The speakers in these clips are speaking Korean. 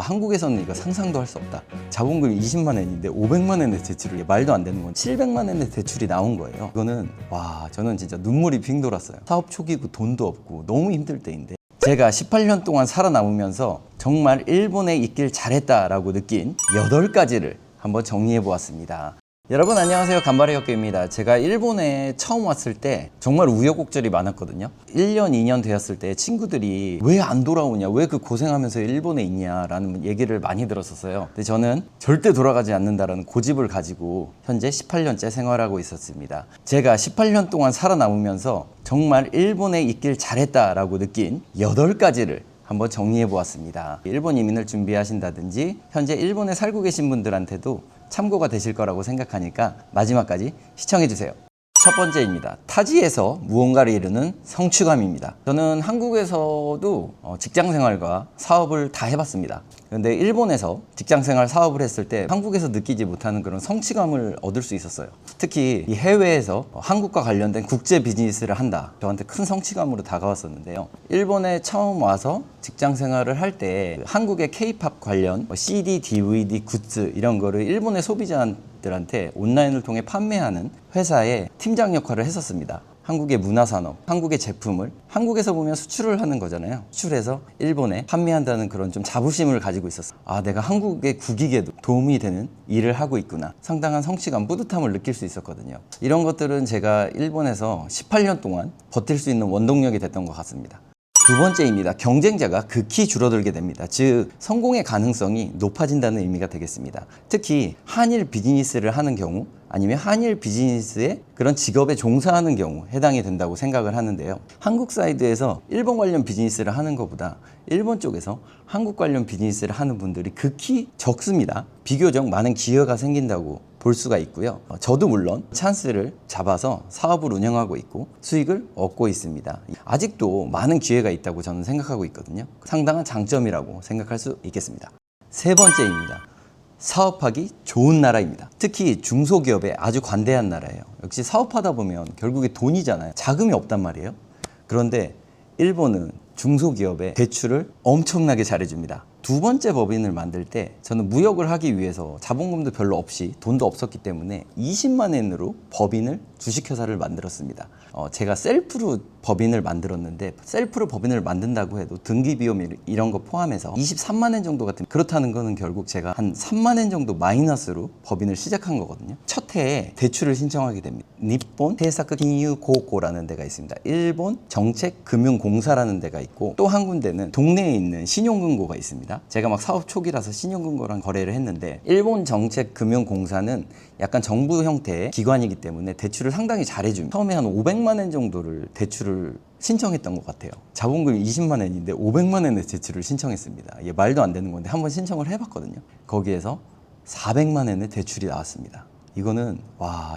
한국에서는 이거 상상도 할 수 없다. 자본금이 20만 원인데 500만 원의 대출이 말도 안 되는 건 700만 원의 대출이 나온 거예요. 이거는 저는 진짜 눈물이 빙 돌았어요. 사업 초기고 돈도 없고 너무 힘들 때인데 제가 18년 동안 살아남으면서 정말 일본에 있길 잘했다라고 느낀 8가지를 한번 정리해 보았습니다. 여러분 안녕하세요, 간발의 혁규입니다. 제가 일본에 처음 왔을 때 정말 우여곡절이 많았거든요. 1년 2년 되었을 때 친구들이 왜 안 돌아오냐, 왜 그 고생하면서 일본에 있냐 라는 얘기를 많이 들었었어요. 근데 저는 절대 돌아가지 않는다라는 고집을 가지고 현재 18년째 생활하고 있었습니다. 제가 18년 동안 살아남으면서 정말 일본에 있길 잘했다라고 느낀 8가지를 한번 정리해 보았습니다. 일본 이민을 준비하신다든지 현재 일본에 살고 계신 분들한테도 참고가 되실 거라고 생각하니까 마지막까지 시청해 주세요. 첫 번째입니다. 타지에서 무언가를 이루는 성취감입니다. 저는 한국에서도 직장생활과 사업을 다 해봤습니다. 근데 일본에서 직장생활 사업을 했을 때 한국에서 느끼지 못하는 그런 성취감을 얻을 수 있었어요. 특히 이 해외에서 한국과 관련된 국제 비즈니스를 한다, 저한테 큰 성취감으로 다가왔었는데요. 일본에 처음 와서 직장생활을 할 때 한국의 K-팝 관련 CD, DVD, 굿즈 이런 거를 일본의 소비자들한테 온라인을 통해 판매하는 회사의 팀장 역할을 했었습니다. 한국의 문화산업, 한국의 제품을 한국에서 보면 수출을 하는 거잖아요. 수출해서 일본에 판매한다는 그런 좀 자부심을 가지고 있었어요. 내가 한국의 국익에도 도움이 되는 일을 하고 있구나. 상당한 성취감, 뿌듯함을 느낄 수 있었거든요. 이런 것들은 제가 일본에서 18년 동안 버틸 수 있는 원동력이 됐던 것 같습니다. 두 번째입니다. 경쟁자가 극히 줄어들게 됩니다. 즉, 성공의 가능성이 높아진다는 의미가 되겠습니다. 특히 한일 비즈니스를 하는 경우, 아니면 한일 비즈니스의 그런 직업에 종사하는 경우 해당이 된다고 생각을 하는데요. 한국 사이드에서 일본 관련 비즈니스를 하는 것보다 일본 쪽에서 한국 관련 비즈니스를 하는 분들이 극히 적습니다. 비교적 많은 기회가 생긴다고 볼 수가 있고요. 저도 물론 찬스를 잡아서 사업을 운영하고 있고 수익을 얻고 있습니다. 아직도 많은 기회가 있다고 저는 생각하고 있거든요. 상당한 장점이라고 생각할 수 있겠습니다. 세 번째입니다. 사업하기 좋은 나라입니다. 특히 중소기업에 아주 관대한 나라예요. 역시 사업하다 보면 결국에 돈이잖아요. 자금이 없단 말이에요. 그런데 일본은 중소기업에 대출을 엄청나게 잘해줍니다. 두 번째 법인을 만들 때 저는 무역을 하기 위해서 자본금도 별로 없이 돈도 없었기 때문에 20만 엔으로 법인을 주식회사를 만들었습니다. 제가 셀프로 법인을 만들었는데 셀프로 법인을 만든다고 해도 등기비용 이런 거 포함해서 23만 엔 정도 같은, 그렇다는 거는 결국 제가 한 3만 엔 정도 마이너스로 법인을 시작한 거거든요. 첫 해에 대출을 신청하게 됩니다. 니폰 테이사크 긴유 고고라는 데가 있습니다. 일본 정책금융공사라는 데가 있고 또 한 군데는 동네에 있는 신용금고가 있습니다. 제가 막 사업 초기라서 신용금고랑 거래를 했는데 일본 정책금융공사는 약간 정부 형태의 기관이기 때문에 대출을 상당히 잘해줍니다. 처음에 한 500만 엔 정도를 대출을 신청했던 것 같아요. 자본금이 20만 엔인데 500만 엔의 대출을 신청했습니다. 이게 말도 안 되는 건데 한번 신청을 해봤거든요. 거기에서 400만 엔의 대출이 나왔습니다. 이거는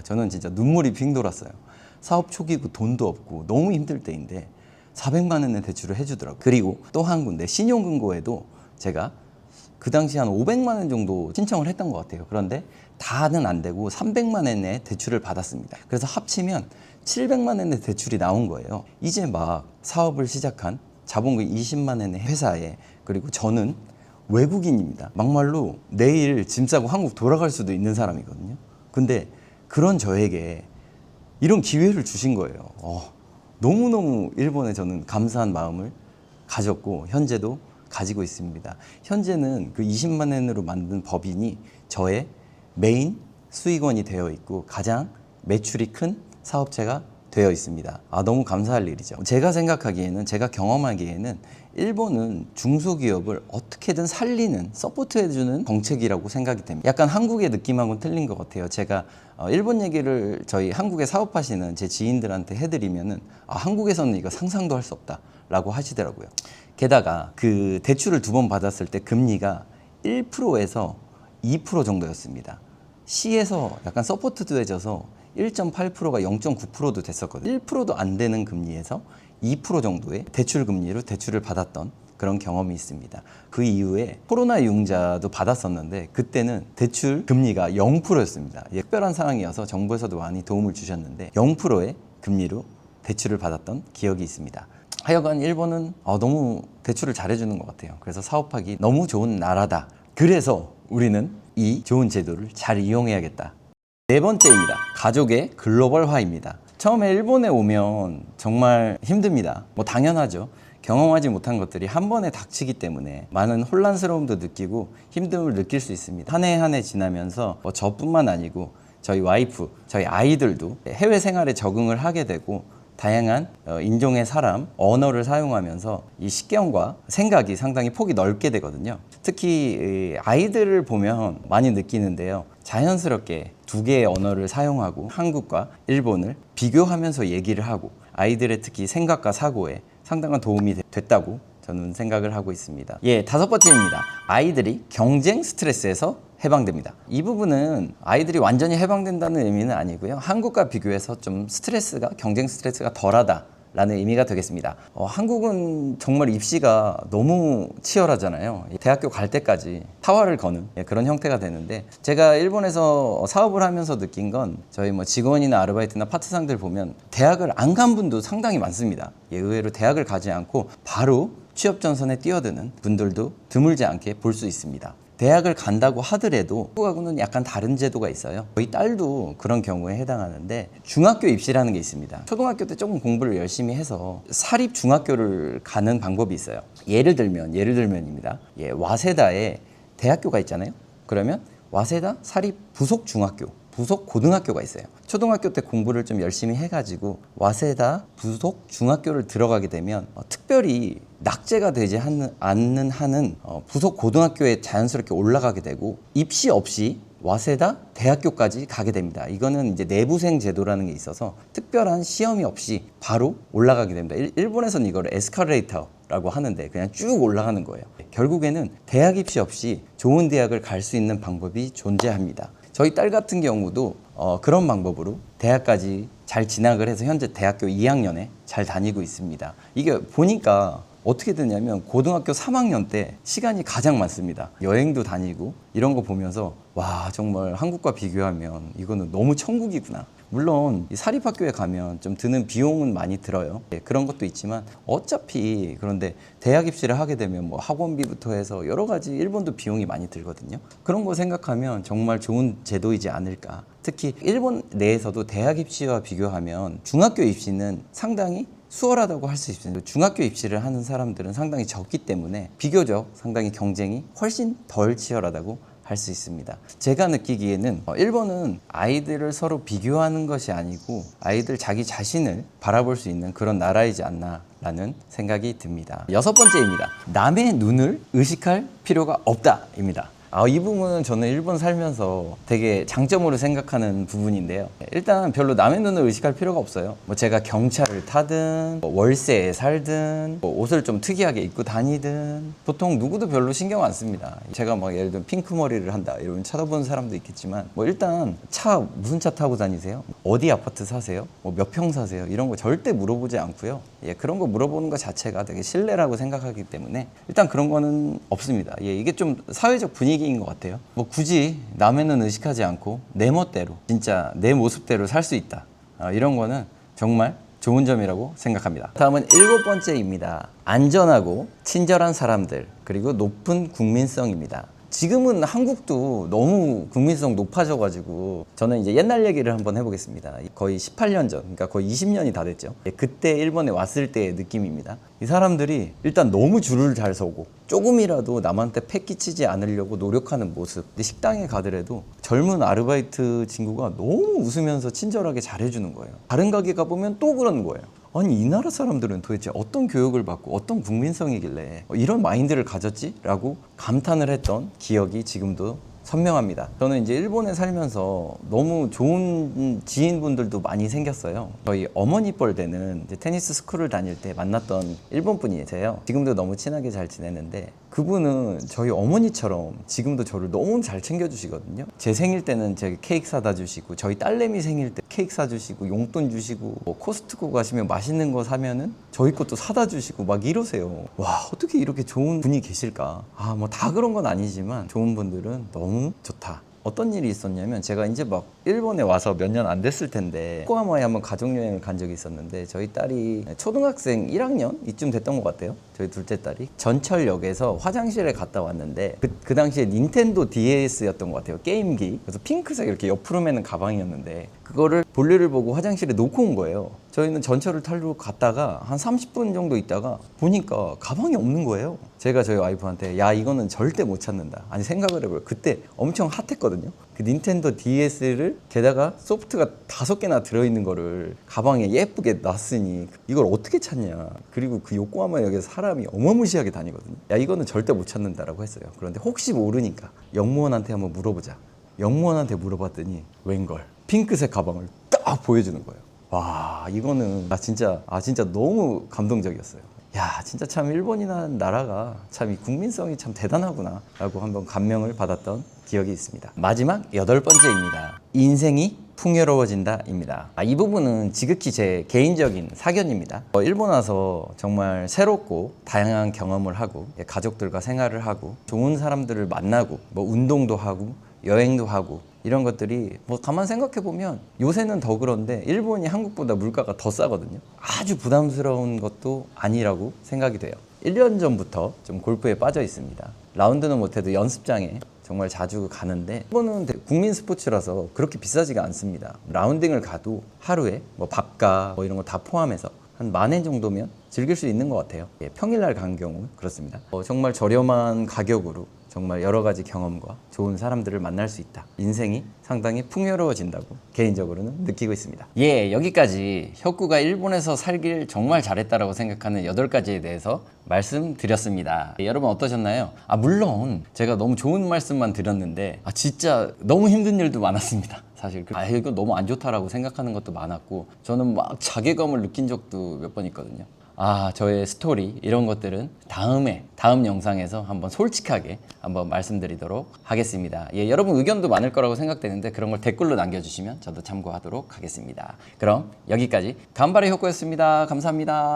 저는 진짜 눈물이 빙 돌았어요. 사업 초기고 돈도 없고 너무 힘들 때인데 400만 엔의 대출을 해주더라고요. 그리고 또 한 군데 신용금고에도 제가 그 당시 한 500만 엔 정도 신청을 했던 것 같아요. 그런데 다는 안 되고 300만 엔의 대출을 받았습니다. 그래서 합치면 700만 엔의 대출이 나온 거예요. 이제 막 사업을 시작한 자본금 20만 엔의 회사에, 그리고 저는 외국인입니다. 막말로 내일 짐 싸고 한국 돌아갈 수도 있는 사람이거든요. 근데 그런 저에게 이런 기회를 주신 거예요. 너무너무 일본에 저는 감사한 마음을 가졌고 현재도 가지고 있습니다. 현재는 그 20만 엔으로 만든 법인이 저의 메인 수익원이 되어 있고 가장 매출이 큰 사업체가 되어 있습니다. 너무 감사할 일이죠. 제가 생각하기에는, 제가 경험하기에는 일본은 중소기업을 어떻게든 살리는, 서포트해주는 정책이라고 생각이 됩니다. 약간 한국의 느낌하고는 틀린 것 같아요. 제가 일본 얘기를 저희 한국에 사업하시는 제 지인들한테 해드리면은 한국에서는 이거 상상도 할 수 없다 라고 하시더라고요. 게다가 그 대출을 2번 받았을 때 금리가 1%에서 2% 정도였습니다. C에서 약간 서포트돼져서 1.8%가 0.9%도 됐었거든요. 1%도 안 되는 금리에서 2% 정도의 대출 금리로 대출을 받았던 그런 경험이 있습니다. 그 이후에 코로나 융자도 받았었는데 그때는 대출 금리가 0%였습니다. 특별한 상황이어서 정부에서도 많이 도움을 주셨는데 0%의 금리로 대출을 받았던 기억이 있습니다. 하여간 일본은 너무 대출을 잘해주는 것 같아요. 그래서 사업하기 너무 좋은 나라다. 그래서 우리는 이 좋은 제도를 잘 이용해야겠다. 네 번째입니다. 가족의 글로벌화입니다. 처음에 일본에 오면 정말 힘듭니다. 뭐 당연하죠. 경험하지 못한 것들이 한 번에 닥치기 때문에 많은 혼란스러움도 느끼고 힘듦을 느낄 수 있습니다. 한 해 한 해 지나면서 저뿐만 아니고 저희 와이프, 저희 아이들도 해외 생활에 적응을 하게 되고 다양한 인종의 사람, 언어를 사용하면서 이 식견과 생각이 상당히 폭이 넓게 되거든요. 특히 아이들을 보면 많이 느끼는데요. 자연스럽게 두 개의 언어를 사용하고 한국과 일본을 비교하면서 얘기를 하고 아이들의 특히 생각과 사고에 상당한 도움이 됐다고 저는 생각을 하고 있습니다. 다섯 번째입니다. 아이들이 경쟁 스트레스에서 해방됩니다. 이 부분은 아이들이 완전히 해방된다는 의미는 아니고요. 한국과 비교해서 좀 경쟁 스트레스가 덜하다 라는 의미가 되겠습니다. 한국은 정말 입시가 너무 치열하잖아요. 대학교 갈 때까지 타화를 거는 그런 형태가 되는데, 제가 일본에서 사업을 하면서 느낀 건 저희 직원이나 아르바이트나 파트상들 보면 대학을 안 간 분도 상당히 많습니다. 의외로 대학을 가지 않고 바로 취업 전선에 뛰어드는 분들도 드물지 않게 볼 수 있습니다. 대학을 간다고 하더라도 한국하고는 약간 다른 제도가 있어요. 저희 딸도 그런 경우에 해당하는데 중학교 입시라는 게 있습니다. 초등학교 때 조금 공부를 열심히 해서 사립 중학교를 가는 방법이 있어요. 예를 들면입니다. 와세다에 대학교가 있잖아요. 그러면 와세다 사립 부속 중학교, 부속 고등학교가 있어요. 초등학교 때 공부를 좀 열심히 해가지고 와세다 부속 중학교를 들어가게 되면 특별히 낙제가 되지 않는 한은 부속 고등학교에 자연스럽게 올라가게 되고 입시 없이 와세다 대학교까지 가게 됩니다. 이거는 이제 내부생 제도라는 게 있어서 특별한 시험이 없이 바로 올라가게 됩니다. 일본에서는 이걸 에스컬레이터라고 하는데 그냥 쭉 올라가는 거예요. 결국에는 대학 입시 없이 좋은 대학을 갈 수 있는 방법이 존재합니다. 저희 딸 같은 경우도 그런 방법으로 대학까지 잘 진학을 해서 현재 대학교 2학년에 잘 다니고 있습니다. 이게 보니까 어떻게 되냐면 고등학교 3학년 때 시간이 가장 많습니다. 여행도 다니고 이런 거 보면서 와, 정말 한국과 비교하면 이거는 너무 천국이구나. 물론 이 사립학교에 가면 좀 드는 비용은 많이 들어요. 그런 것도 있지만 어차피 그런데 대학 입시를 하게 되면 학원비부터 해서 여러 가지 일본도 비용이 많이 들거든요. 그런 거 생각하면 정말 좋은 제도이지 않을까. 특히 일본 내에서도 대학 입시와 비교하면 중학교 입시는 상당히 수월하다고 할 수 있습니다. 중학교 입시를 하는 사람들은 상당히 적기 때문에 비교적 상당히 경쟁이 훨씬 덜 치열하다고 할 수 있습니다. 제가 느끼기에는 일본은 아이들을 서로 비교하는 것이 아니고 아이들 자기 자신을 바라볼 수 있는 그런 나라이지 않나라는 생각이 듭니다. 여섯 번째입니다. 남의 눈을 의식할 필요가 없다입니다. 이 부분은 저는 일본 살면서 되게 장점으로 생각하는 부분인데요. 일단 별로 남의 눈을 의식할 필요가 없어요. 제가 경차를 타든 월세에 살든 옷을 좀 특이하게 입고 다니든 보통 누구도 별로 신경 안 씁니다. 제가 예를 들면 핑크 머리를 한다 이러면 쳐다보는 사람도 있겠지만 일단 무슨 차 타고 다니세요? 어디 아파트 사세요? 몇 평 사세요? 이런 거 절대 물어보지 않고요. 그런 거 물어보는 것 자체가 되게 신뢰라고 생각하기 때문에 일단 그런 거는 없습니다. 이게 좀 사회적 분위기 인 것 같아요. 굳이 남의 눈 의식하지 않고 내 멋대로 진짜 내 모습대로 살 수 있다. 이런 거는 정말 좋은 점이라고 생각합니다. 다음은 일곱 번째입니다. 안전하고 친절한 사람들 그리고 높은 국민성입니다. 지금은 한국도 너무 국민성 높아져가지고 저는 이제 옛날 얘기를 한번 해보겠습니다. 거의 18년 전, 그러니까 거의 20년이 다 됐죠. 그때 일본에 왔을 때의 느낌입니다. 이 사람들이 일단 너무 줄을 잘 서고 조금이라도 남한테 패 끼치지 않으려고 노력하는 모습. 근데 식당에 가더라도 젊은 아르바이트 친구가 너무 웃으면서 친절하게 잘해주는 거예요. 다른 가게 가보면 또 그런 거예요. 아니, 이 나라 사람들은 도대체 어떤 교육을 받고 어떤 국민성이길래 이런 마인드를 가졌지? 라고 감탄을 했던 기억이 지금도 선명합니다. 저는 이제 일본에 살면서 너무 좋은 지인분들도 많이 생겼어요. 저희 어머니 뻘되는 테니스 스쿨을 다닐 때 만났던 일본 분이세요. 지금도 너무 친하게 잘 지내는데 그분은 저희 어머니처럼 지금도 저를 너무 잘 챙겨주시거든요. 제 생일 때는 제가 케이크 사다 주시고 저희 딸내미 생일 때 케이크 사주시고 용돈 주시고 코스트코 가시면 맛있는 거 사면은 저희 것도 사다 주시고 막 이러세요. 와, 어떻게 이렇게 좋은 분이 계실까. 다 그런 건 아니지만 좋은 분들은 너무 좋다. 어떤 일이 있었냐면 제가 이제 막 일본에 와서 몇 년 안 됐을 텐데 요코하마에 한번 가족여행을 간 적이 있었는데 저희 딸이 초등학생 1학년 이쯤 됐던 것 같아요. 저희 둘째 딸이 전철역에서 화장실에 갔다 왔는데 그 당시에 닌텐도 DS였던 것 같아요. 게임기. 그래서 핑크색 이렇게 옆으로 매는 가방이었는데 그거를 볼일을 보고 화장실에 놓고 온 거예요. 저희는 전철을 타러 갔다가 한 30분 정도 있다가 보니까 가방이 없는 거예요. 제가 저희 와이프한테 야 이거는 절대 못 찾는다. 아니 생각을 해봐요. 그때 엄청 핫했거든요. 그 닌텐도 DS를 게다가 소프트가 5개나 들어있는 거를 가방에 예쁘게 놨으니 이걸 어떻게 찾냐. 그리고 그 요코하마역에서 사람이 어마무시하게 다니거든요. 야 이거는 절대 못 찾는다라고 했어요. 그런데 혹시 모르니까 영무원한테 한번 물어보자. 영무원한테 물어봤더니 웬걸 핑크색 가방을 딱 보여주는 거예요. 와 이거는 진짜 너무 감동적이었어요. 야 진짜 참 일본이라는 나라가 참 이 국민성이 참 대단하구나 라고 한번 감명을 받았던 기억이 있습니다. 마지막 8번째입니다. 인생이 풍요로워진다 입니다. 이 부분은 지극히 제 개인적인 사견입니다. 일본 와서 정말 새롭고 다양한 경험을 하고 가족들과 생활을 하고 좋은 사람들을 만나고 운동도 하고 여행도 하고 이런 것들이 가만 생각해 보면 요새는 더 그런데 일본이 한국보다 물가가 더 싸거든요. 아주 부담스러운 것도 아니라고 생각이 돼요. 1년 전부터 좀 골프에 빠져 있습니다. 라운드는 못해도 연습장에 정말 자주 가는데 일본은 국민 스포츠라서 그렇게 비싸지가 않습니다. 라운딩을 가도 하루에 밥과 이런 거 다 포함해서 한 10,000엔 정도면 즐길 수 있는 것 같아요. 평일날 간 경우 그렇습니다. 정말 저렴한 가격으로 정말 여러 가지 경험과 좋은 사람들을 만날 수 있다. 인생이 상당히 풍요로워진다고 개인적으로는 느끼고 있습니다. 여기까지 혁구가 일본에서 살길 정말 잘했다라고 생각하는 8가지에 대해서 말씀드렸습니다. 여러분 어떠셨나요? 물론 제가 너무 좋은 말씀만 드렸는데 진짜 너무 힘든 일도 많았습니다. 사실 이거 너무 안 좋다라고 생각하는 것도 많았고 저는 막 자괴감을 느낀 적도 몇 번 있거든요. 저의 스토리 이런 것들은 다음 영상에서 한번 솔직하게 한번 말씀드리도록 하겠습니다. 여러분 의견도 많을 거라고 생각되는데 그런 걸 댓글로 남겨주시면 저도 참고하도록 하겠습니다. 그럼 여기까지 간발의 혁구였습니다. 감사합니다.